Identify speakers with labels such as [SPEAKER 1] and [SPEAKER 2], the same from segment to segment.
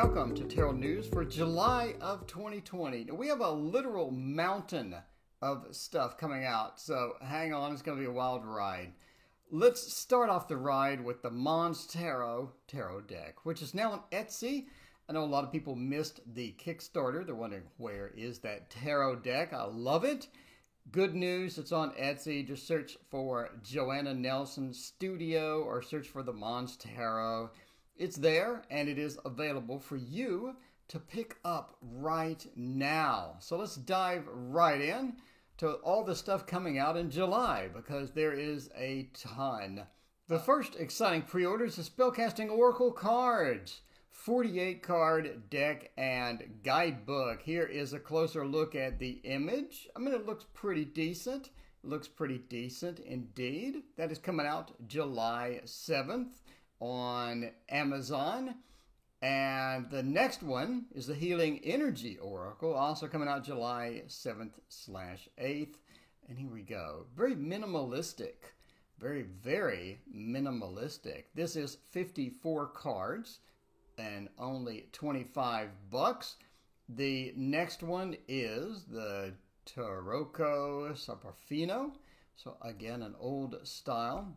[SPEAKER 1] welcome to Tarot News for July of 2020. Now, we have a literal mountain of stuff coming out, so hang on, it's going to be a wild ride. Let's start off the ride with the Mons Tarot deck, which is now on Etsy. I know a lot of people missed the Kickstarter. They're wondering, where is that tarot deck? I love it. Good news, it's on Etsy. Just search for Joanna Nelson Studio or search for the Mons Tarot. It's there, and it is available for you to pick up right now. So let's dive right in to all the stuff coming out in July, because there is a ton. The first exciting pre-orders is Spellcasting Oracle cards. 48 card deck and guidebook. Here is a closer look at the image. I mean, it looks pretty decent. It looks pretty decent indeed. That is coming out July 7th on Amazon. And the next one is the Healing Energy Oracle, also coming out July 7th/8th. And here we go. Very minimalistic. Very, very minimalistic. This is 54 cards and only $25. The next one is the Tarocco Saporfino. So again, an old style.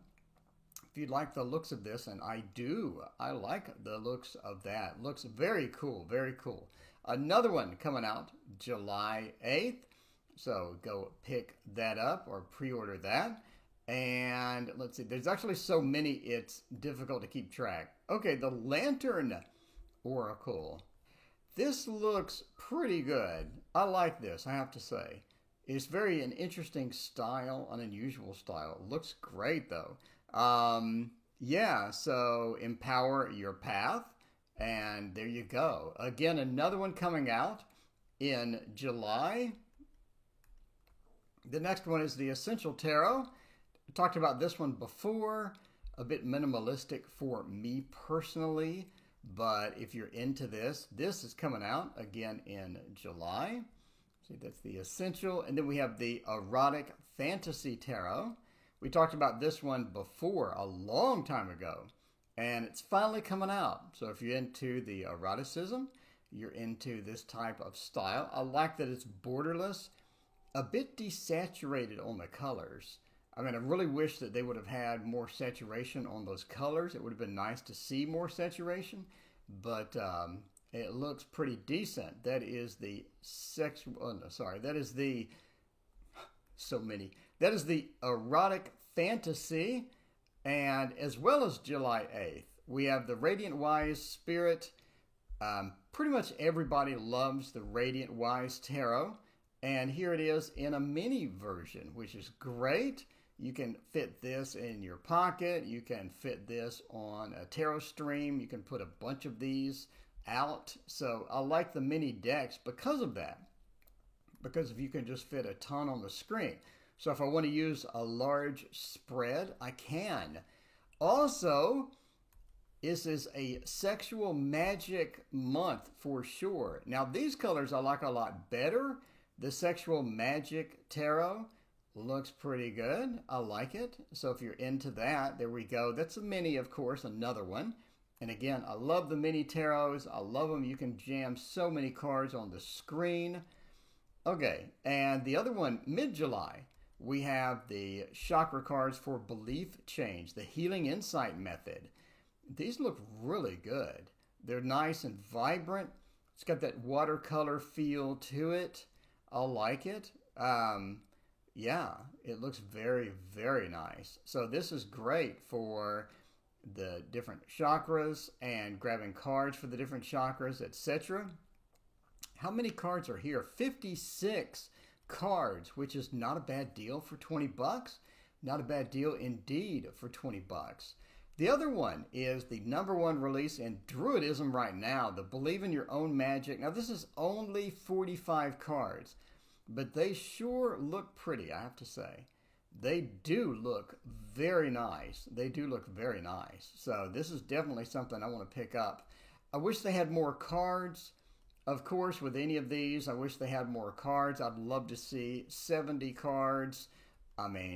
[SPEAKER 1] If you like the looks of this, and I do, I like the looks of that. Looks very cool, very cool. Another one coming out July 8th. So go pick that up or pre-order that. And let's see, there's actually so many, it's difficult to keep track. Okay, the Lantern Oracle. This looks pretty good. I like this, I have to say. It's very an interesting style, an unusual style. It looks great though. Yeah, so empower your path, and there you go. Again, another one coming out in July. The next one is the Essential Tarot. I talked about this one before, a bit minimalistic for me personally, but if you're into this, this is coming out again in July. See, that's the Essential. And then we have the Erotic Fantasy Tarot. We talked about this one before, a long time ago, and it's finally coming out. So if you're into the eroticism, you're into this type of style. I like that it's borderless, a bit desaturated on the colors. I mean, I really wish that they would have had more saturation on those colors. It would have been nice to see more saturation, but it looks pretty decent. That is the That is the Erotic Fantasy, and as well as July 8th, we have the Radiant Wise Spirit. Pretty much everybody loves the Radiant Wise Tarot, and here it is in a mini version, which is great. You can fit this in your pocket. You can fit this on a tarot stream. You can put a bunch of these out. So I like the mini decks because of that, because if you can just fit a ton on the screen. So if I want to use a large spread, I can. Also, this is a sexual magic month for sure. Now, these colors I like a lot better. The Sexual Magic Tarot looks pretty good. I like it. So if you're into that, there we go. That's a mini, of course, another one. And again, I love the mini tarots. I love them. You can jam so many cards on the screen. Okay, and the other one, mid-July, we have the chakra cards for belief change, the Healing Insight Method. These look really good. They're nice and vibrant. It's got that watercolor feel to it. I like it. Yeah, it looks very, very nice. So this is great for the different chakras and grabbing cards for the different chakras, etc. How many cards are here? 56 cards, which is not a bad deal for 20 bucks. Not a bad deal indeed for 20 bucks. The other one is the #1 release in Druidism right now, the Believe in Your Own Magic. Now this is only 45 cards, but they sure look pretty, I have to say. They do look very nice. They do look very nice. So this is definitely something I want to pick up. I wish they had more cards. Of course, with any of these, I wish they had more cards. I'd love to see 70 cards.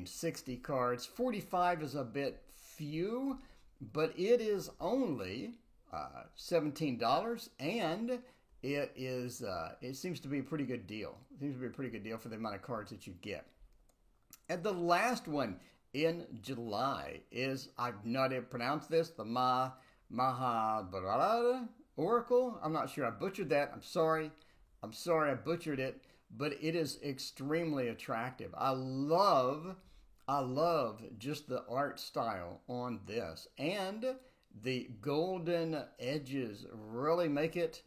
[SPEAKER 1] 60 cards. 45 is a bit few, but it is only $17, and it seems to be a pretty good deal. It seems to be a pretty good deal for the amount of cards that you get. And the last one in July is, I've not even pronounced this, the Mahabharata Oracle. I'm not sure I butchered that. I'm sorry I butchered it, but it is extremely attractive. I love just the art style on this, and the golden edges really make it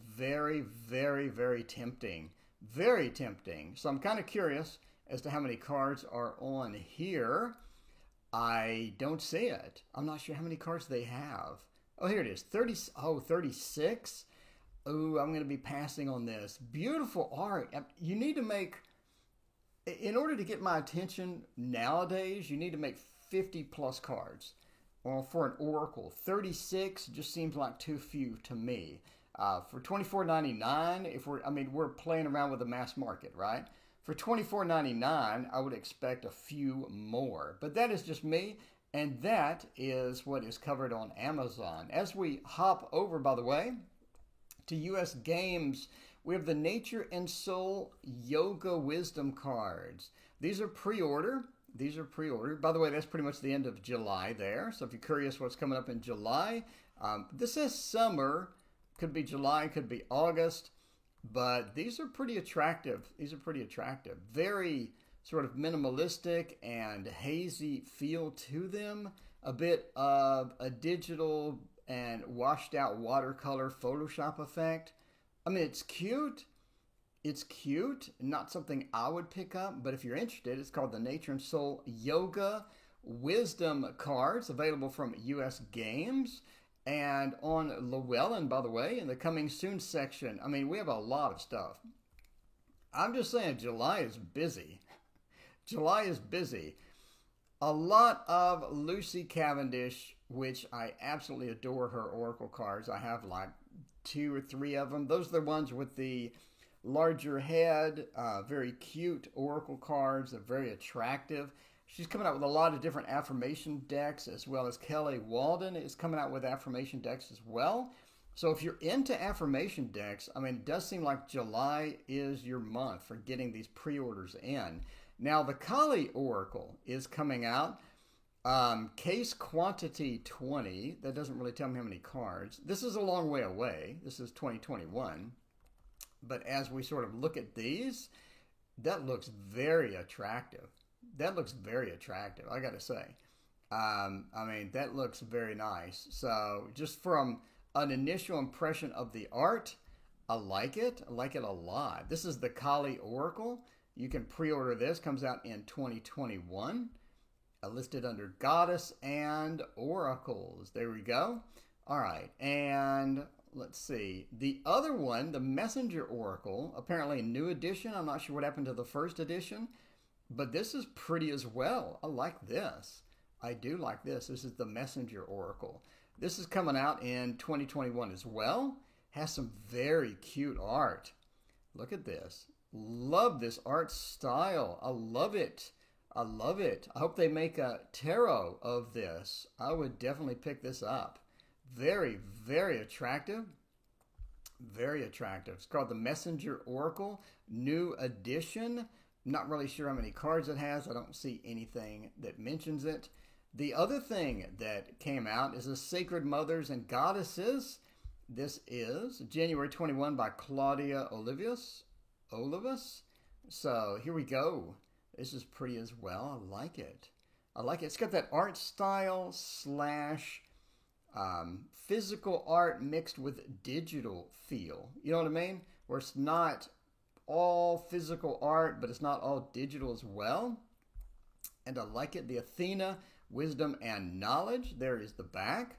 [SPEAKER 1] very, very, very tempting. Very tempting. So I'm kind of curious as to how many cards are on here. I don't see it. I'm not sure how many cards they have. Oh, here it is. 36. Oh, I'm going to be passing on this. Beautiful art. You need to make, in order to get my attention nowadays, you need to make 50 plus cards. Or for an Oracle, 36 just seems like too few to me. For $24.99, we're playing around with the mass market, right? For $24.99, I would expect a few more. But that is just me, and that is what is covered on Amazon. As we hop over, by the way, to US Games, we have the Nature and Soul Yoga Wisdom cards. These are pre-order. By the way, that's pretty much the end of July there. So if you're curious what's coming up in July, this says summer. Could be July, could be August. But these are pretty attractive. Very sort of minimalistic and hazy feel to them. A bit of a digital and washed out watercolor Photoshop effect. It's cute. It's cute. Not something I would pick up, but if you're interested, it's called the Nature and Soul Yoga Wisdom cards, available from US Games. And on Llewellyn, by the way, in the coming soon section, we have a lot of stuff. I'm just saying, July is busy. A lot of Lucy Cavendish, which I absolutely adore her Oracle cards. I have like 2 or 3 of them. Those are the ones with the larger head, very cute Oracle cards. They're very attractive. She's coming out with a lot of different affirmation decks, as well as Kelly Walden is coming out with affirmation decks as well. So if you're into affirmation decks, it does seem like July is your month for getting these pre-orders in. Now, the Kali Oracle is coming out. Case quantity 20. That doesn't really tell me how many cards. This is a long way away. This is 2021. But as we sort of look at these, that looks very attractive. I got to say. That looks very nice. So just from an initial impression of the art, I like it. I like it a lot. This is the Kali Oracle. You can pre-order this. Comes out in 2021. Listed under Goddess and Oracles. There we go. All right. And let's see. The other one, the Messenger Oracle, apparently a new edition. I'm not sure what happened to the first edition. But this is pretty as well. I like this. I do like this. This is the Messenger Oracle. This is coming out in 2021 as well. Has some very cute art. Look at this. Love this art style. I love it. I hope they make a tarot of this. I would definitely pick this up. Very, very attractive. It's called the Messenger Oracle, new edition. Not really sure how many cards it has. I don't see anything that mentions it. The other thing that came out is the Sacred Mothers and Goddesses. This is January 21 by Claudia Olivas. So here we go. This is pretty as well. I like it. It's got that art style / physical art mixed with digital feel. You know what I mean? Where it's not all physical art, but it's not all digital as well. And I like it. The Athena, Wisdom and Knowledge. There is the back.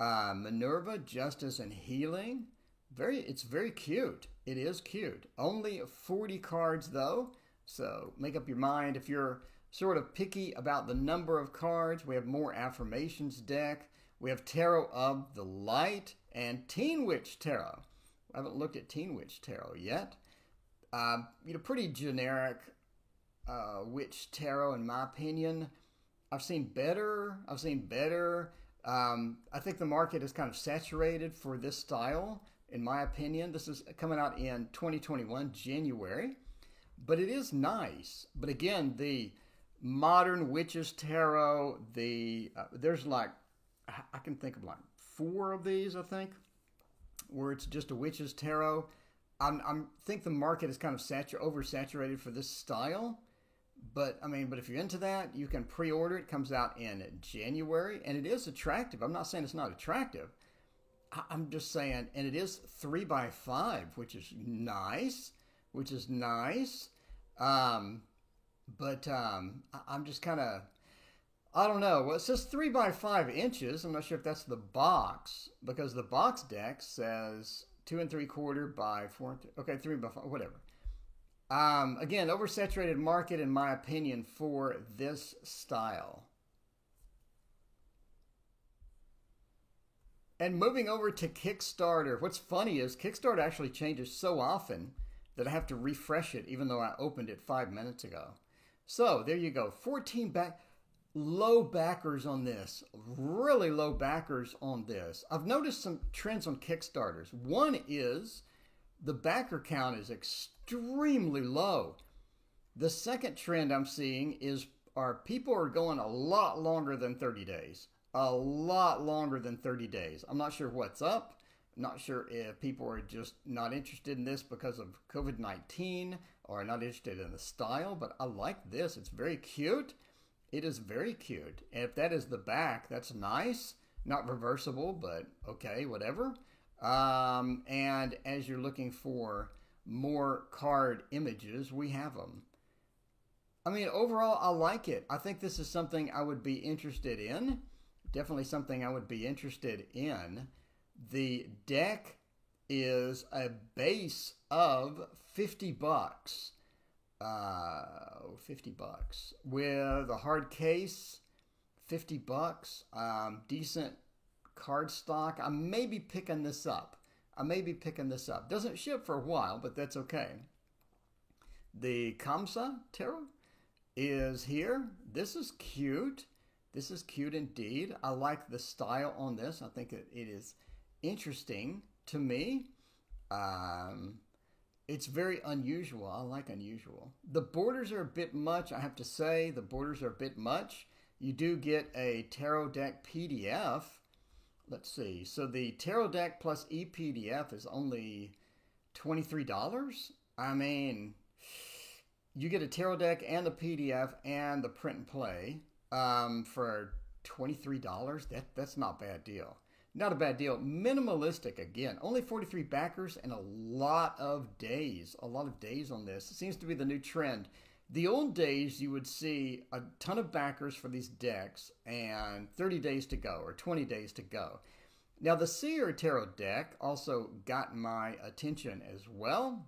[SPEAKER 1] Minerva, Justice and Healing. It's very cute. It is cute. Only 40 cards though. So make up your mind if you're sort of picky about the number of cards. We have more affirmations deck. We have Tarot of the Light and Teen Witch Tarot. I haven't looked at Teen Witch Tarot yet. Pretty generic Witch Tarot in my opinion. I've seen better. I think the market is kind of saturated for this style, in my opinion. This is coming out in 2021, January, but it is nice. But again, the modern Witches Tarot, there's like, I can think of like four of these, I think, where it's just a Witches Tarot. I'm think the market is kind of oversaturated for this style. But I mean, but if you're into that, you can pre-order. It comes out in January, and it is attractive. I'm not saying it's not attractive. I'm just saying, and it is 3x5, which is nice, which is nice. I'm just kind of, I don't know. Well, it says 3x5 inches. I'm not sure if that's the box, because the box deck says 2 3/4 by 4. Okay, 3x5, whatever. Again, oversaturated market, in my opinion, for this style. And moving over to Kickstarter, what's funny is Kickstarter actually changes so often that I have to refresh it, even though I opened it 5 minutes ago. So there you go, 14 low backers on this, really low backers on this. I've noticed some trends on Kickstarters. One is the backer count is extremely low. The second trend I'm seeing is people are going a lot longer than 30 days. A lot longer than 30 days. I'm not sure what's up. I'm not sure if people are just not interested in this because of COVID-19 or not interested in the style, but I like this. It's very cute. It is very cute. And if that is the back, that's nice. Not reversible, but okay, whatever. And as you're looking for more card images, we have them. I mean, overall, I like it. I think this is something I would be interested in. Definitely something I would be interested in. The deck is a base of $50. $50 with a hard case. $50. Decent card stock. I may be picking this up. Doesn't ship for a while, but that's okay. The Kamsa Tarot is here. This is cute. This is cute indeed. I like the style on this. I think it is interesting to me. It's very unusual. I like unusual. The borders are a bit much, I have to say. The borders are a bit much. You do get a tarot deck PDF. Let's see. So the tarot deck plus ePDF is only $23. I mean, you get a tarot deck and the PDF and the print and play for $23. That's not a bad deal. Not a bad deal. Minimalistic again. Only 43 backers and a lot of days. A lot of days on this. It seems to be the new trend. The old days, you would see a ton of backers for these decks and 30 days to go or 20 days to go. Now, the Seer Tarot deck also got my attention as well.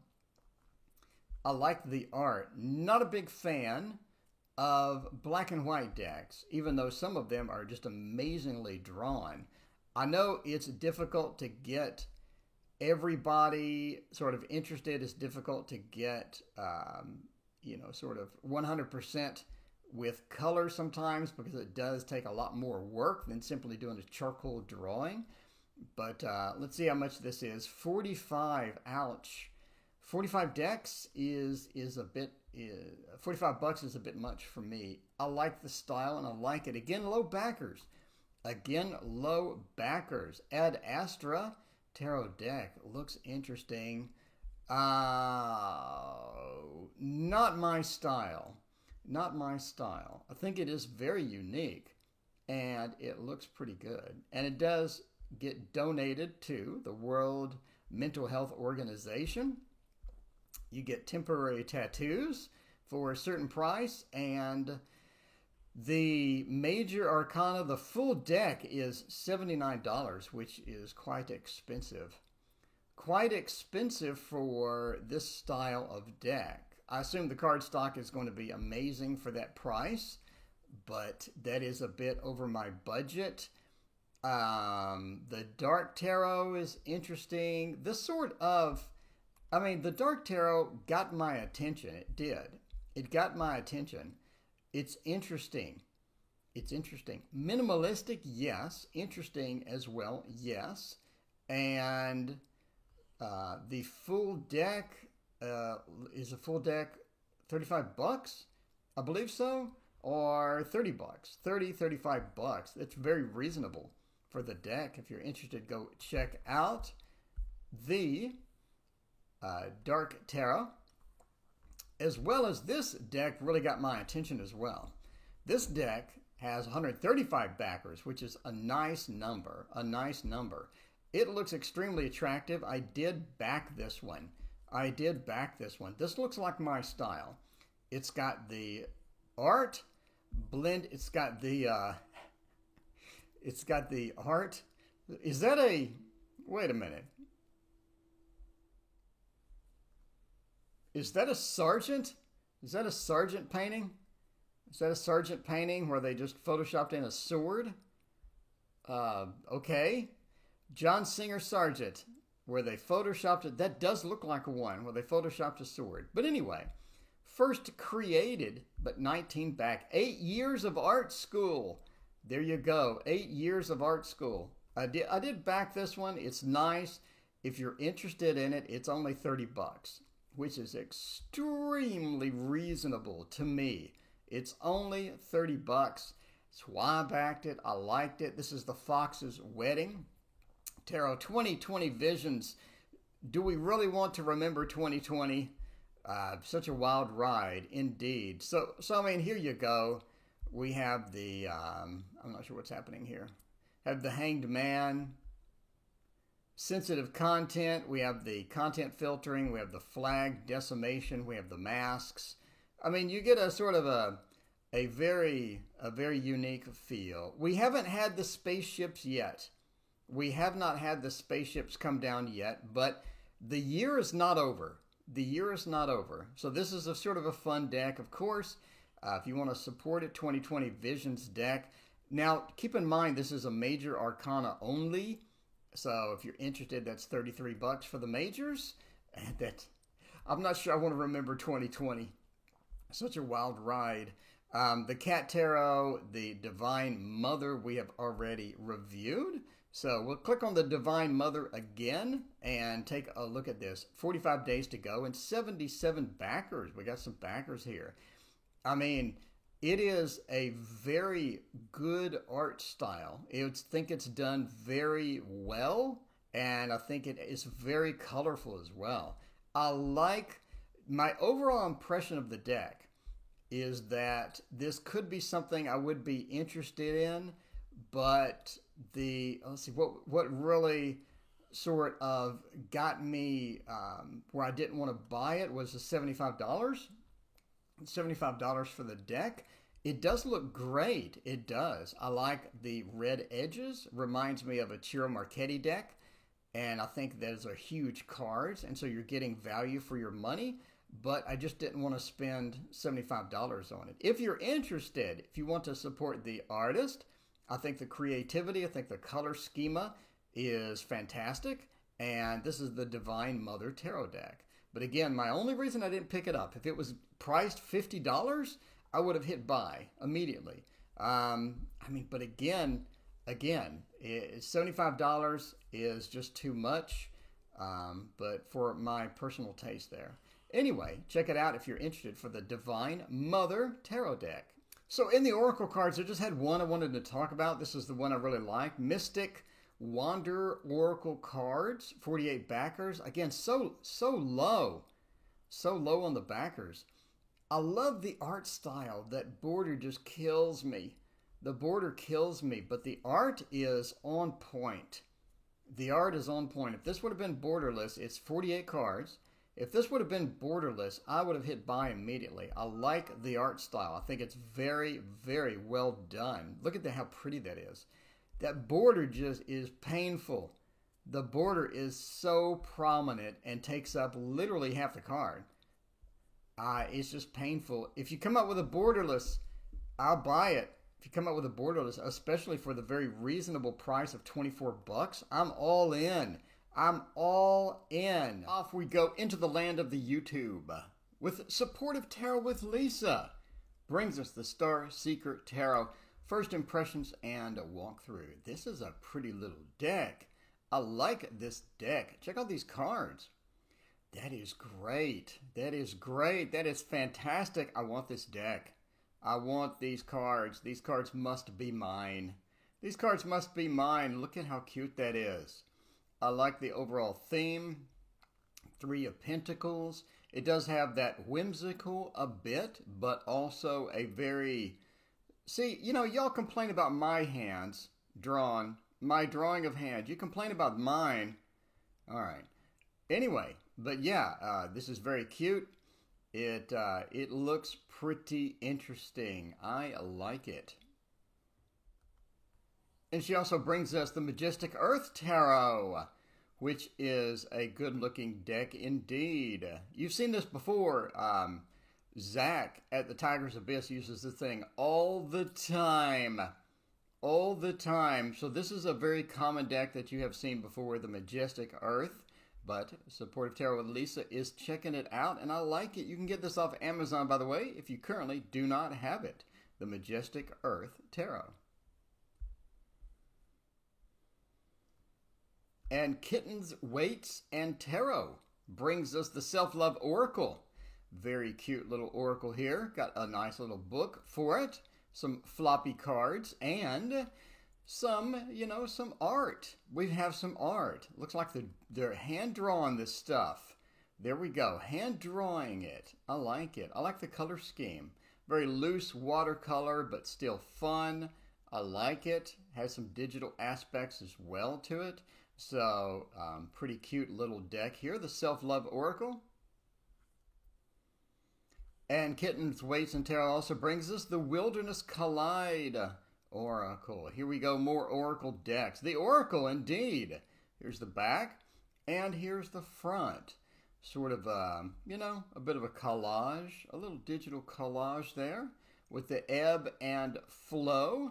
[SPEAKER 1] I like the art. Not a big fan of black and white decks, even though some of them are just amazingly drawn. I know it's difficult to get everybody sort of interested. It's difficult to get, sort of 100% with color sometimes because it does take a lot more work than simply doing a charcoal drawing. But let's see how much this is. 45, ouch. 45 decks is a bit, $45 is a bit much for me. I like the style and I like it. Again, low backers. Ad Astra Tarot deck looks interesting. Not my style. I think it is very unique and it looks pretty good. And it does get donated to the World Mental Health Organization. You get temporary tattoos for a certain price, and the major arcana, the full deck, is $79, which is quite expensive. Quite expensive for this style of deck. I assume the card stock is going to be amazing for that price, but that is a bit over my budget. The Dark Tarot is interesting. The Dark Tarot got my attention. It did. It got my attention. It's interesting. It's interesting. Minimalistic, yes. Interesting as well, yes. And the full deck is a full deck $35, I believe so, or $30, 30, $35. It's very reasonable for the deck. If you're interested, go check out the Dark Tarot, as well as this deck really got my attention as well. This deck has 135 backers, which is a nice number, It looks extremely attractive. I did back this one. This looks like my style. It's got the art blend. It's got the art. Is that a, wait a minute. Is that a Sargent? Is that a Sargent painting? Is that a Sargent painting where they just photoshopped in a sword? Okay. John Singer Sargent, where they photoshopped it. That does look like a one, where they photoshopped a sword. But anyway, first created, but 19 back. 8 years of art school. There you go. 8 years of art school. I did back this one. It's nice. If you're interested in it, it's only $30, which is extremely reasonable to me. It's only $30. That's why I backed it. I liked it. This is the Fox's Wedding Tarot 2020 Visions. Do we really want to remember 2020? Such a wild ride, indeed. So I mean, here you go. We have the, I'm not sure what's happening here. Have the Hanged Man, sensitive content. We have the content filtering. We have the flag decimation. We have the masks. I mean, you get a sort of a very unique feel. We haven't had the spaceships yet. We have not had the spaceships come down yet, but the year is not over. The year is not over. So this is a sort of a fun deck. Of course, if you want to support it, 2020 Visions deck. Now, keep in mind, this is a major arcana only. So if you're interested, that's $33 for the majors. And I'm not sure I want to remember 2020. Such a wild ride. The Cat Tarot, the Divine Mother, we have already reviewed. So we'll click on the Divine Mother again and take a look at this. 45 days to go and 77 backers. We got some backers here. I mean, it is a very good art style. I think it's done very well, and I think it is very colorful as well. I like, my overall impression of the deck is that this could be something I would be interested in, but let's see, what really sort of got me where I didn't want to buy it was the $75. $75 for the deck. It does look great. It does. I like the red edges. Reminds me of a Ciro Marchetti deck. And I think those are huge cards. And so you're getting value for your money. But I just didn't want to spend $75 on it. If you're interested, if you want to support the artist, I think the creativity, I think the color schema is fantastic. And this is the Divine Mother Tarot deck. But again, my only reason I didn't pick it up, if it was priced $50, I would have hit buy immediately. I mean, but again, $75 is just too much, but for my personal taste there. Anyway, check it out if you're interested for the Divine Mother Tarot deck. So in the Oracle cards, I just had one I wanted to talk about. This is the one I really like. Mystic Wanderer Oracle cards, 48 backers. Again, so low on the backers. I love the art style. That border just kills me. The border kills me, but the art is on point. The art is on point. If this would have been borderless, it's 48 cards. If this would have been borderless, I would have hit buy immediately. I like the art style. I think it's very, very well done. Look at how pretty that is. That border just is painful. The border is so prominent and takes up literally half the card. It's just painful. If you come up with a borderless, I'll buy it. If you come up with a borderless, especially for the very reasonable price of $24, I'm all in. I'm all in. Off we go into the land of the YouTube with Supportive Tarot with Lisa. Brings us the Star Seeker Tarot. first impressions and a walkthrough. This is a pretty little deck. I like this deck. Check out these cards. That is great. That is great. That is fantastic. I want this deck. I want these cards. These cards must be mine. These cards must be mine. Look at how cute that is. I like the overall theme. Three of Pentacles. It does have that whimsical a bit, but also a very... See, you know, y'all complain about my hands drawn, my drawing of hands. You complain about mine. All right. Anyway, but yeah, this is very cute. It looks pretty interesting. I like it. And she also brings us the Majestic Earth Tarot, which is a good-looking deck indeed. You've seen this before. Zach at the Tiger's Abyss uses this thing all the time. All the time. So this is a very common deck that you have seen before, the Majestic Earth. But Supportive Tarot with Lisa is checking it out, and I like it. You can get this off Amazon, by the way, if you currently do not have it. The Majestic Earth Tarot. And Kittens, Weights, and Tarot brings us the Self-Love Oracle. Very cute little oracle here. Got a nice little book for it. Some floppy cards and some, you know, some art. We have some art. Looks like they're hand-drawing this stuff. There we go. Hand-drawing it. I like it. I like the color scheme. Very loose watercolor, but still fun. I like it. Has some digital aspects as well to it. So, pretty cute little deck here. The Self-Love Oracle. And Kittens, Weights, and Tarot also brings us the Wilderness Collide Oracle. Here we go, more Oracle decks. The Oracle, indeed. Here's the back, and here's the front. Sort of, you know, a bit of a collage, a little digital collage there, with the ebb and flow,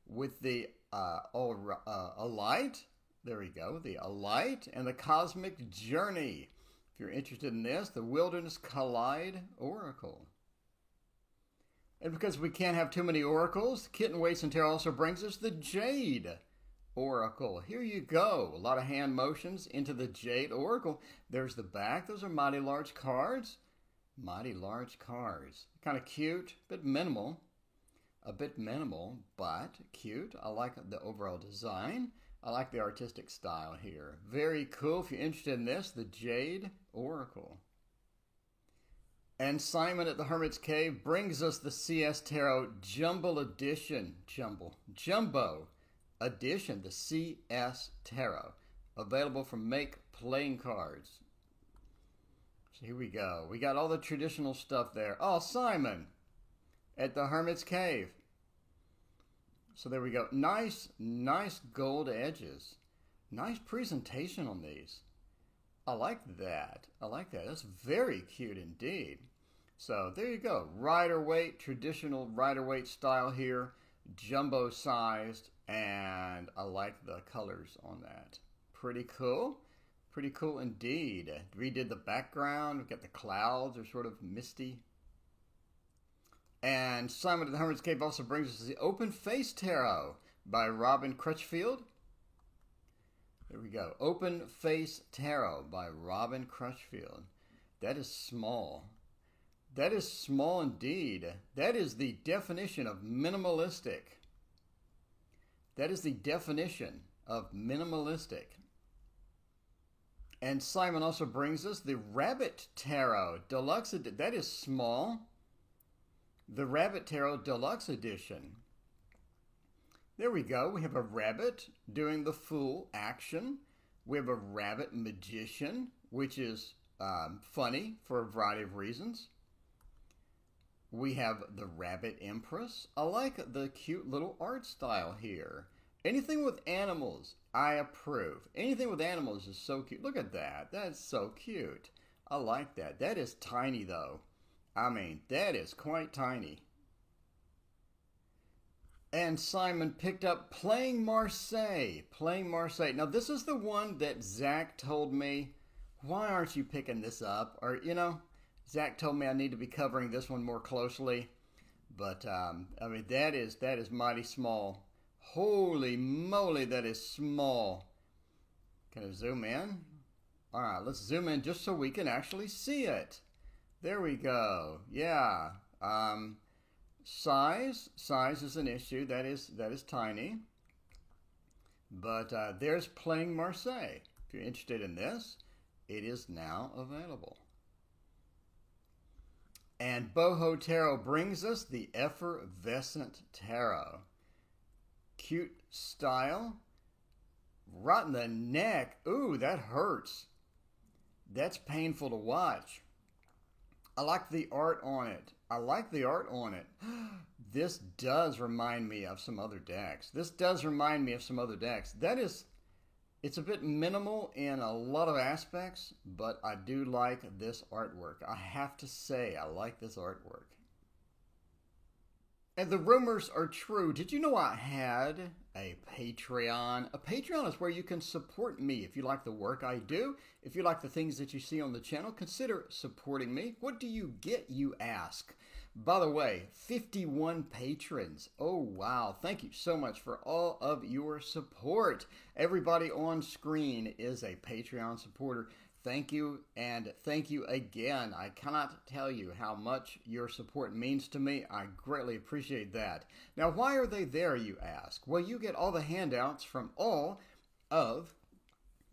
[SPEAKER 1] with the Alight. There we go, the Alight, and the Cosmic Journey. If you're interested in this, the Wilderness Collide Oracle. And because we can't have too many oracles, Kitten, Weights, and Tarot also brings us the Jade Oracle. Here you go. A lot of hand motions into the Jade Oracle. There's the back. Those are mighty large cards. Mighty large cards. Kind of cute, a bit minimal, but cute. I like the overall design. I like the artistic style here. Very cool. If you're interested in this, the Jade Oracle. And Simon at the Hermit's Cave brings us the CS Tarot Jumbo Edition. Jumbo Edition, the CS Tarot. Available from Make Playing Cards. So here we go. We got all the traditional stuff there. Oh, Simon at the Hermit's Cave. So there we go. Nice gold edges. Nice presentation on these. I like that. That's very cute indeed. So there you go. Rider-Waite, traditional Rider-Waite style here. Jumbo sized. And I like the colors on that. Pretty cool. Pretty cool indeed. Redid the background. We've got the clouds are sort of misty. And Simon at the Hermit's Cave also brings us the Open Face Tarot by Robin Crutchfield. There we go. Open Face Tarot by Robin Crutchfield. That is small. That is small indeed. That is the definition of minimalistic. That is the definition of minimalistic. And Simon also brings us the Rabbit Tarot Deluxe. That is small. The Rabbit Tarot Deluxe Edition. There we go. We have a rabbit doing the Fool action. We have a Rabbit Magician, which is funny for a variety of reasons. We have the Rabbit Empress. I like the cute little art style here. Anything with animals, I approve. Anything with animals is so cute. Look at that. That's so cute. I like that. That is tiny, though. I mean, that is quite tiny. And Simon picked up Playing Marseille. Playing Marseille. Now, this is the one that Zach told me, why aren't you picking this up? Or, you know, Zach told me I need to be covering this one more closely. But I mean, that is mighty small. Holy moly, that is small. Can I zoom in? All right, let's zoom in just so we can actually see it. There we go. Yeah. Size is an issue. That is tiny. But there's Playing Marseille. If you're interested in this, it is now available. And Boho Tarot brings us the Effervescent Tarot. Cute style. Right in the neck. Ooh, that hurts. That's painful to watch. I like the art on it. I like the art on it. This does remind me of some other decks. It's a bit minimal in a lot of aspects, but I do like this artwork. I have to say, I like this artwork. And the rumors are true. Did you know I had a Patreon? A Patreon is where you can support me. If you like the work I do, if you like the things that you see on the channel, consider supporting me. What do you get, you ask? By the way, 51 patrons. Oh, wow. Thank you so much for all of your support. Everybody on screen is a Patreon supporter. Thank you, and thank you again. I cannot tell you how much your support means to me. I greatly appreciate that. Now, why are they there, you ask? Well, you get all the handouts from all of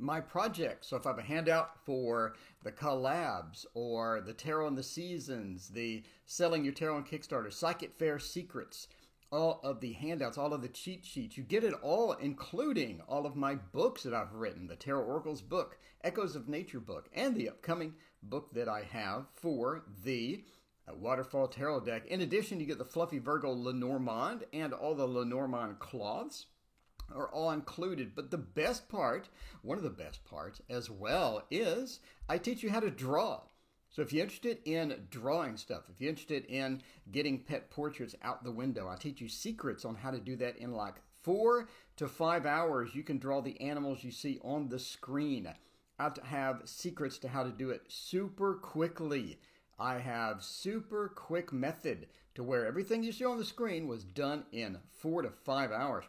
[SPEAKER 1] my projects. So if I have a handout for the collabs or the Tarot in the Seasons, the Selling Your Tarot on Kickstarter, Psychic Fair Secrets, all of the handouts, all of the cheat sheets. You get it all, including all of my books that I've written, the Tarot Oracles book, Echoes of Nature book, and the upcoming book that I have for the Waterfall Tarot deck. In addition, you get the Fluffy Virgo Lenormand and all the Lenormand cloths are all included. But the best part, one of the best parts as well, is I teach you how to draw. So if you're interested in drawing stuff, if you're interested in getting pet portraits out the window, I teach you secrets on how to do that in like 4 to 5 hours. You can draw the animals you see on the screen. I have secrets to how to do it super quickly. I have super quick method to where everything you see on the screen was done in 4 to 5 hours.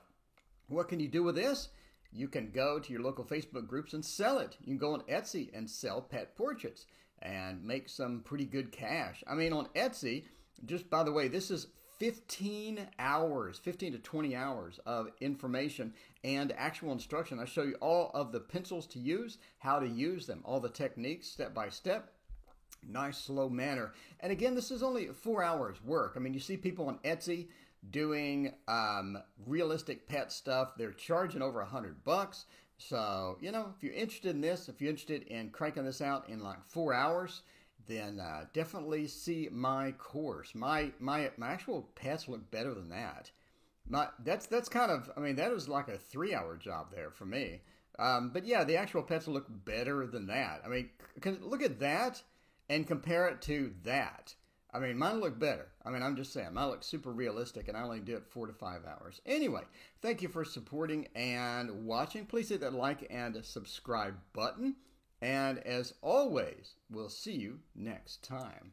[SPEAKER 1] What can you do with this? You can go to your local Facebook groups and sell it. You can go on Etsy and sell pet portraits and make some pretty good cash. I mean, on Etsy, just by the way, this is 15 hours, 15 to 20 hours of information and actual instruction. I show you all of the pencils to use, how to use them, all the techniques step by step. Nice, slow manner. And again, this is only 4 hours work. I mean, you see people on Etsy doing realistic pet stuff. They're charging over $100. So, you know, if you're interested in this, if you're interested in cranking this out in like 4 hours, then definitely see my course. My actual pets look better than that. That's kind of, I mean, that was like a 3-hour job there for me. But yeah, the actual pets look better than that. I mean, look at that and compare it to that. I mean, mine look better. I mean, I'm just saying, mine look super realistic, and I only do it 4 to 5 hours. Anyway, thank you for supporting and watching. Please hit that like and subscribe button. And as always, we'll see you next time.